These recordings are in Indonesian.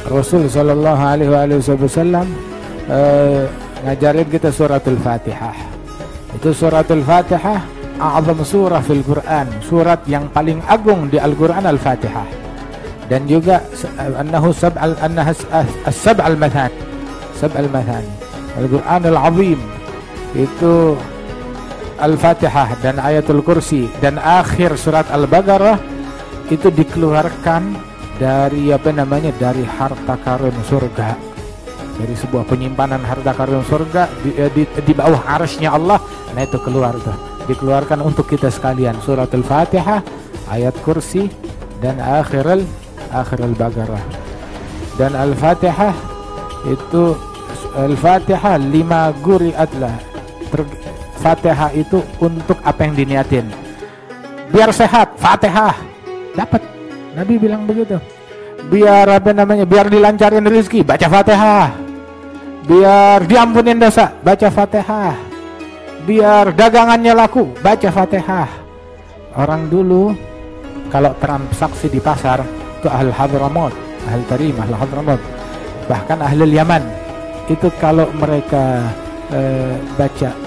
Rasul sallallahu alaihi wasallam ngajarin kita suratul Fatihah. Itu suratul Fatihah a'zam surah fil Quran, surat yang paling agung di Al-Quran Al-Fatihah. Dan juga annahu sab'al mathani Al-Quran Al-Azim, itu Al-Fatihah dan Ayatul Kursi, dan akhir surat Al-Baqarah itu dikeluarkan dari dari harta karun surga, dari sebuah penyimpanan harta karun surga di bawah arsy-Nya Allah. Nah itu keluar tuh, dikeluarkan untuk kita sekalian, surat Al-Fatihah, ayat kursi, dan akhir Al-Baqarah. Dan Al-Fatihah itu Al-Fatihah 5 guri'at lah. Fatihah itu untuk apa yang diniatin. Biar sehat, Fatihah dapat. Nabi bilang begitu. Biar biar dilancarin rezeki, baca Fatihah. Biar diampunin dosa, baca Fatihah. Biar dagangannya laku, baca Fatihah. Orang dulu kalau transaksi di pasar itu ahli Hadramaut, ahli Tarimah, ahli Hadramaut, bahkan ahli Yaman, itu kalau mereka baca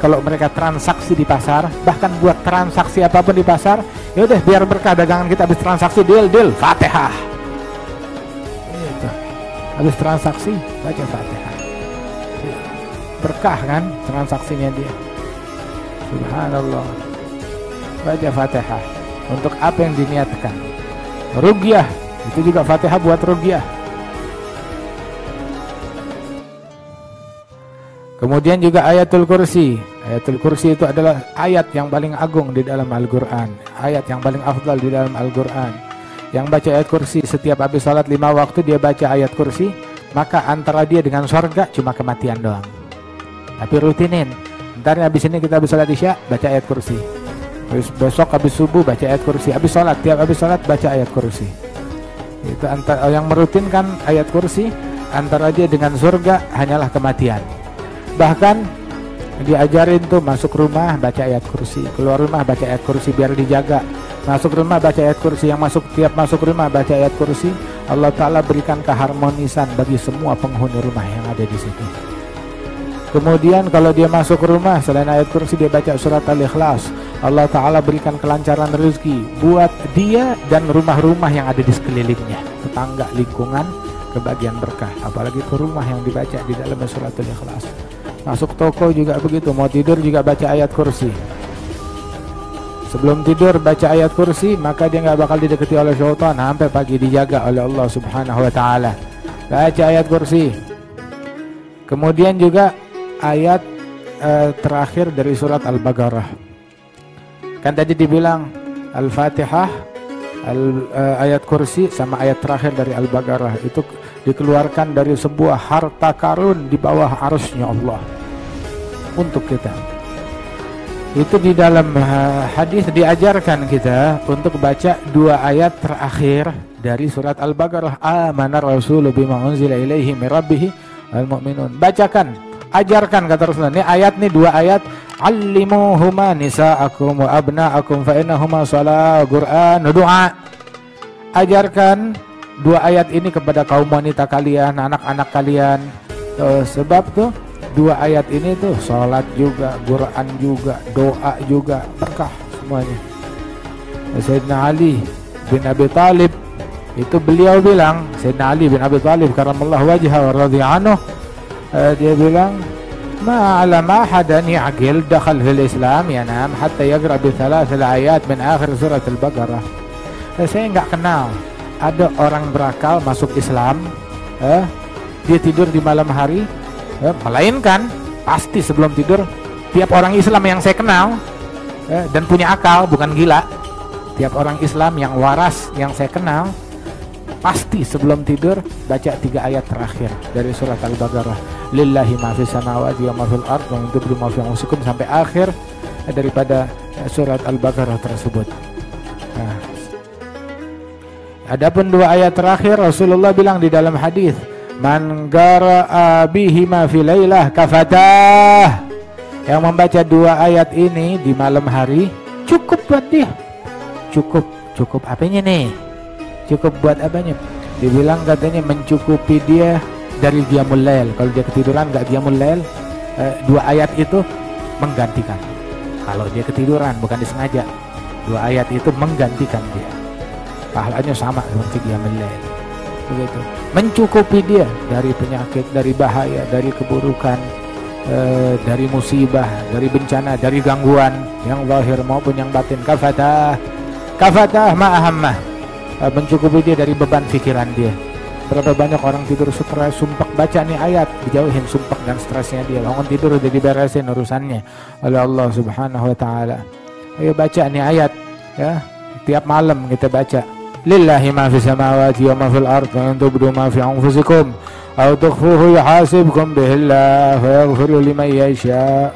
kalau mereka transaksi di pasar, bahkan buat transaksi apapun di pasar, ya udah biar berkah dagangan kita, habis transaksi deal Fatihah. Gitu. Habis transaksi baca Fatihah. Berkah kan transaksinya dia. Subhanallah. Baca Fatihah untuk apa yang diniatkan. Ruqyah, itu juga Fatihah buat ruqyah. Kemudian juga Ayatul Kursi. Ayatul Kursi itu adalah ayat yang paling agung di dalam Al-Quran, ayat yang paling afdal di dalam Al-Quran. Yang baca ayat kursi setiap habis salat 5 waktu dia baca ayat kursi, maka antara dia dengan surga cuma kematian doang. Tapi rutinin. Ntar habis ini kita habis salat Isya baca ayat kursi. Besok habis subuh baca ayat kursi. Habis salat, tiap habis salat baca ayat kursi. Itu antara yang merutinkan ayat kursi, antara dia dengan surga hanyalah kematian. Bahkan diajarin tuh masuk rumah baca ayat kursi, keluar rumah baca ayat kursi biar dijaga. Masuk rumah baca ayat kursi, yang tiap masuk rumah baca ayat kursi, Allah Ta'ala berikan keharmonisan bagi semua penghuni rumah yang ada di situ. Kemudian kalau dia masuk rumah selain ayat kursi dia baca surat Al-Ikhlas, Allah Ta'ala berikan kelancaran rezeki buat dia dan rumah-rumah yang ada di sekelilingnya, tetangga, lingkungan, kebagian berkah. Apalagi ke rumah yang dibaca di dalam surat Al-Ikhlas. Masuk toko juga begitu, mau tidur juga baca ayat kursi. Sebelum tidur baca ayat kursi, maka dia nggak bakal didekati oleh syaitan sampai pagi, dijaga oleh Allah Subhanahu wa taala. Baca ayat kursi. Kemudian juga ayat terakhir dari surat Al-Baqarah. Kan tadi dibilang Al-Fatihah, ayat kursi sama ayat terakhir dari Al-Baqarah itu dikeluarkan dari sebuah harta karun di bawah arsy-Nya Allah untuk kita. Itu di dalam hadis diajarkan kita untuk baca 2 ayat terakhir dari surat Al-Baqarah. Amana Rasul bima unzila ilaihi min rabbih wal mu'minun. Bacakan, ajarkan kata Rasulullah. Ini ayat nih 2 ayat. Allimuhuma nisa'akum wa abna'akum fa innahuma shalah Qur'an doa. Ajarkan 2 ayat ini kepada kaum wanita kalian, anak-anak kalian. Sebab tuh 2 ayat ini tuh salat juga, Quran juga, doa juga, berkah semuanya. Sayyidina Ali bin Abi Thalib itu beliau bilang, Sayyidina Ali bin Abi Thalib karamallahu wajhahu wa radhiya anhu, dia bilang ma'alam ahadan ya'qil dakhal fil Islam yanam hatta yaqra bi 3 ayat min akhir surat Al-Baqarah. Saya nggak kenal ada orang berakal masuk Islam, dia tidur di malam hari, melainkan pasti sebelum tidur tiap orang Islam yang saya kenal dan punya akal, bukan gila, tiap orang Islam yang waras yang saya kenal pasti sebelum tidur baca 3 ayat terakhir dari surat Al-Baqarah. Lillahi ma fis samawati wa ma fil ardh wa in tubdu ma fi anfusikum, sampai akhir daripada surat Al-Baqarah tersebut. Adapun 2 ayat terakhir Rasulullah bilang di dalam hadis, man qara'a bihima fi lailah kafatah, yang membaca 2 ayat ini di malam hari cukup buat dia. Cukup apanya nih? Cukup buat apanya? Dibilang katanya mencukupi dia dari qiyamul lail. Kalau dia ketiduran nggak qiyamul lail, 2 ayat itu menggantikan. Kalau dia ketiduran bukan disengaja, 2 ayat itu menggantikan dia. Pahalanya sama seperti qiyamul lail. Begitu. Mencukupi dia dari penyakit, dari bahaya, dari keburukan, dari musibah, dari bencana, dari gangguan yang zahir maupun yang batin. Kafatah ma'ahammah, mencukupi dia dari beban pikiran dia. Berapa banyak orang tidur stres, sumpek, baca nih ayat, dijauhin sumpek dan stresnya dia. Bangun tidur udah diberesin urusannya oleh Allah Subhanahu wa taala. Ayo baca nih ayat ya. Tiap malam kita baca. Lillahi ma fis samawati wa ma fil ardi wa in tubdu ma fi anfusikum aw tukhfuhu yuhasibkum bihillah wa yaghfiru liman yasha.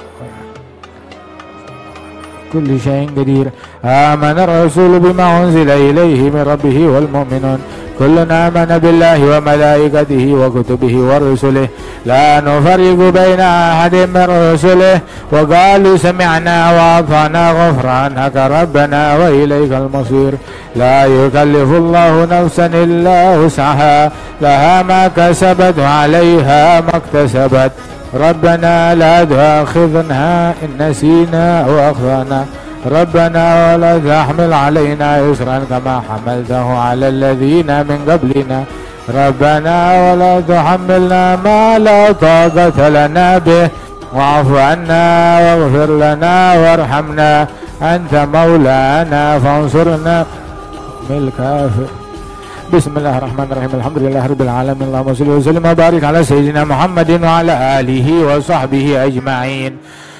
كل شيء قدير آمن الرسول بما أنزل إليه من ربه والمؤمنون كل آمن بالله وملائكته وكتبه ورسله لا نفرق بين أحد من رسله وقالوا سمعنا وأطعنا غفرانك ربنا وإليك المصير لا يكلف الله نفسا إلا وسعها لها ما كسبت وعليها ما اكتسبت ربنا لا تؤاخذنا إن نسينا أو أخطأنا ربنا ولا تحمل علينا إصرا كما حملته على الذين من قبلنا ربنا ولا تحملنا ما لا طاقة لنا به واعف عنا واغفر لنا وارحمنا أنت مولانا فانصرنا من الكافر. Bismillahirrahmanirrahim. Alhamdulillahirabbil alamin. Allahumma shalli wa sallim wa barik ala sayyidina Muhammadin wa ala alihi wa sahbihi ajma'in.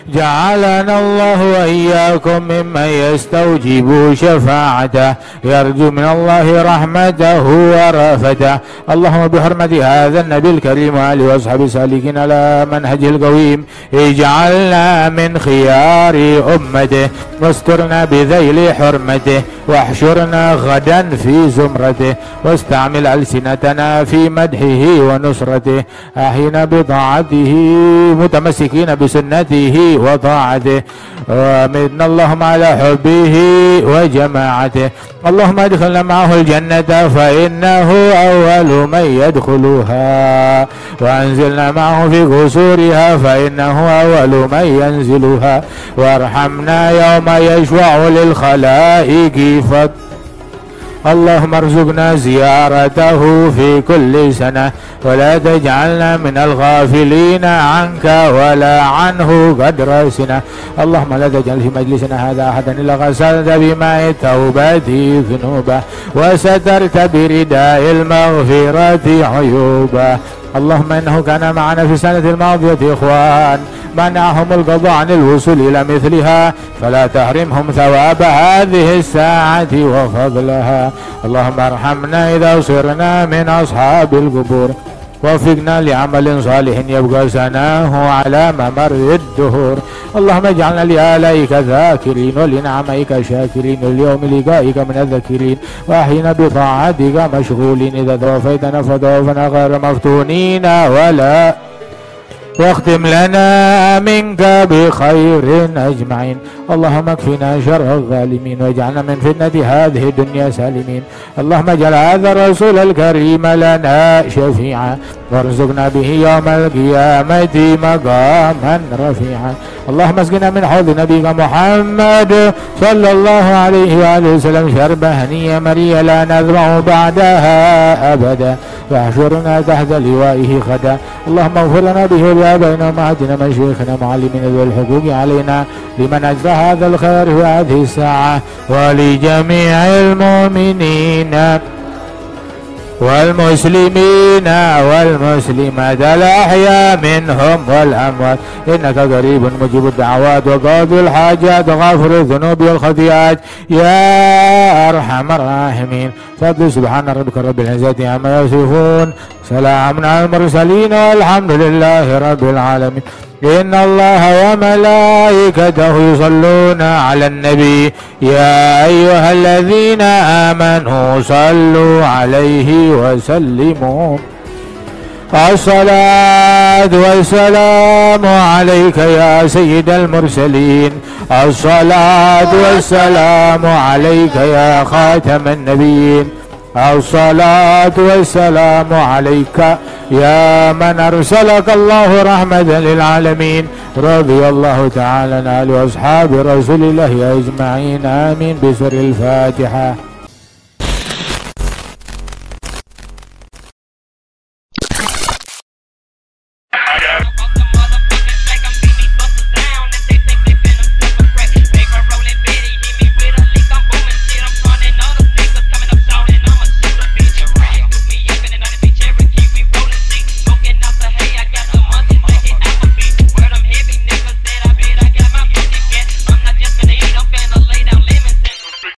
جعلنا الله وإياكم ممن يستوجب شفاعته يرجو من الله رحمته ورأفته. اللهم بحرمة هذا النبي الكريم وآله وأصحابه سالكين على منهجه القويم اجعلنا من خيار أمته واسترنا بذيل حرمته واحشرنا غدا في زمرته واستعمل ألسنتنا في مدحه ونصرته أحينا بطاعته متمسكين بسنته وطاعته ومن اللهم على حبه وجماعته. اللهم ادخلنا معه الجنة فإنه أول من يدخلها وأنزلنا معه في قصورها فإنه أول من ينزلها وارحمنا يوم يشفع للخلائق اللهم ارزقنا زيارته في كل سنة ولا تجعلنا من الغافلين عنك ولا عنه قدر سنة. اللهم لا تجعل في مجلسنا هذا أحدا إلا غسلت بماء التوبة ذنوبه وسترت برداء المغفرة عيوبه. اللهم إنه كان معنا في السنة الماضية إخوان منعهم القضاء عن الوصول إلى مثلها فلا تحرمهم ثواب هذه الساعة وفضلها. اللهم ارحمنا إذا صرنا من أصحاب القبور وفقنا لعمل صالح يبقى سناه على ممر الدهور. اللهم اجعلنا لآلائك ذاكرين ولنعمائك شاكرين واليوم لقائك من الذاكرين وأحينا بطاعتك مشغولين إذا توفيتنا فتوفنا غير مفتونين ولا واختم لنا منك بخير أجمعين. اللهم اكفنا شر الظالمين واجعلنا من فتنة هذه الدنيا سالمين. اللهم اجعل هذا الرسول الكريم لنا شفيعا وارزقنا به يوم القيامة مقاما رفيعا. اللهم اسقنا من حوض نبيك محمد صلى الله عليه وآله وسلم شربة هنية مرية لا نذبع بعدها أبدا واحشرنا تحت لوائه غدا. اللهم اغفر لنا به ولآبائنا وأمهاتنا مشايخنا معلمين ذوي الحقوق علينا لمن أجرى هذا الخير في هذه الساعة ولجميع المؤمنين والمسلمين والمسلمات الأحياء منهم والأموات إنك قريب مجيب الدعوات وقاضي الحاجات وغافر الذنوب والخطيئات يا أرحم الراحمين. فضل سبحان ربك رب العزة عما يصفون سلام على المرسلين والحمد لله رب العالمين. إن الله وملائكته يصلون على النبي يا أيها الذين آمنوا صلوا عليه وسلموا الصلاة والسلام عليك يا سيد المرسلين، الصلاة والسلام عليك يا خاتم النبيين، الصلاة والسلام عليك يا من أرسلك الله رحمة للعالمين. رضي الله تعالى عن آل وأصحاب رسول الله أجمعين. آمين. بسر الفاتحة.